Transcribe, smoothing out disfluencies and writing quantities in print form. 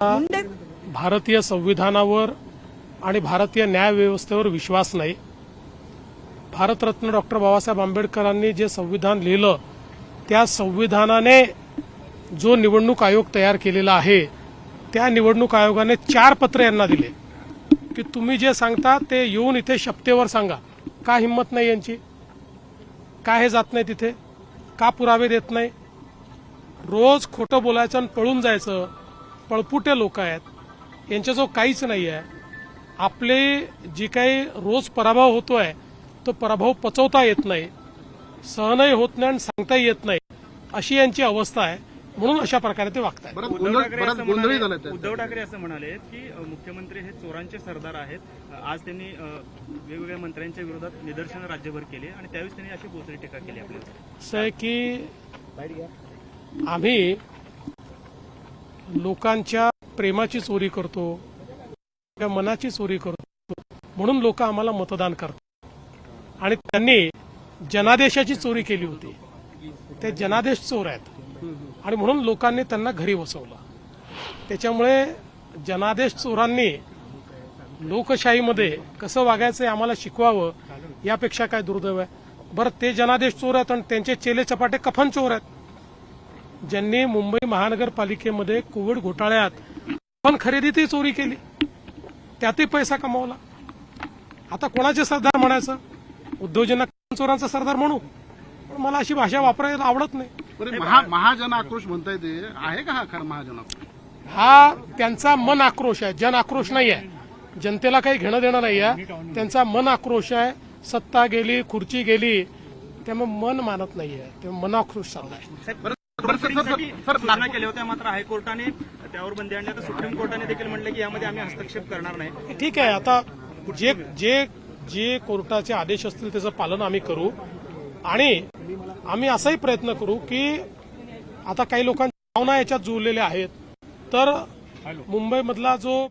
भारतीय संविधानावर आणि भारतीय न्यायव्यवस्थेवर विश्वास नाही। भारतरत्न डॉक्टर बाबासाहेब आंबेडकरांनी जे संविधान लिहिलं त्या संविधानाने जो निवडणूक आयोग तयार केलेला आहे त्या निवडणूक आयोगाने 4 पत्र यांना दिले की तुम्ही जे सांगता ते येऊन इथे शपथेवर सांगा। का हिम्मत नाही यांची? का हे जात नाही तिथे? का पुरावे देत नाही? रोज खोटं बोलायचं आणि पळून जायचं। पळपुटे लोक आहेत, यांच्याजवळ काहीच नाही आहे। आपले जी काही रोज पराभव होतोय तो पराभव पचवता येत नाही, सहनही होत नाही आणि सांगता येत नाही, अशी यांची अवस्था आहे। म्हणून अशा प्रकारे ते वागतात। उद्धव ठाकरे असं म्हणाले की मुख्यमंत्री हे चोरांचे सरदार आहेत। आज त्यांनी वेगवेगळ्या मंत्र्यांच्या विरोधात निदर्शनं राज्यभर केली आणि त्यावेळेस त्यांनी अशी बोचरी टीका केली आपल्याला। असं आहे की आम्ही लोकांच्या प्रेमाची चोरी करतो, त्या मनाची चोरी करतो, म्हणून लोक आम्हाला मतदान करतात। आणि त्यांनी जनादेशाची चोरी केली होती, ते जनादेश चोर आहेत आणि म्हणून लोकांनी त्यांना घरी बसवलं। त्याच्यामुळे जनादेश चोरांनी लोकशाहीमध्ये कसं वागायचं आम्हाला शिकवावं, यापेक्षा काय दुर्दैव आहे? बरं, ते जनादेश चोर आहेत आणि त्यांचे चेले चपाटे कफन चोर आहेत, ज्यांनी मुंबई महानगरपालिकेमध्ये कोविड घोटाळ्यात कफन खरेदीतही चोरी केली, त्यातही पैसा कमावला। आता कोणाचे सरदार म्हणायचं? उद्धवजींना कफन चोरांचा सरदार म्हणू, पण मला अशी भाषा वापरायला आवडत नाही। महाजन आक्रोश म्हणताय, ते आहे का हा खरा महाजन आक्रोश? हा त्यांचा मन आक्रोश आहे, जन आक्रोश नाही आहे। जनतेला काही घेणं देणं नाही आहे, त्यांचा मन आक्रोश आहे। सत्ता गेली, खुर्ची गेली, त्यामुळे मन मानत नाहीये, ते मन आक्रोश चाललाय। सूचना केल्या होत्या, मात्र हायकोर्टाने त्यावर बंदी आणली। आता सुप्रीम कोर्टाने देखील म्हटलं की यामध्ये आम्ही हस्तक्षेप करणार नाही। ठीक आहे, आता जे जे जे कोर्टाचे आदेश असतील त्याचं पालन आम्ही करू आणि आम्ही असाही प्रयत्न करू की आता काही लोकांच्या भावना याच्यात जुळलेल्या आहेत, तर मुंबईमधला जो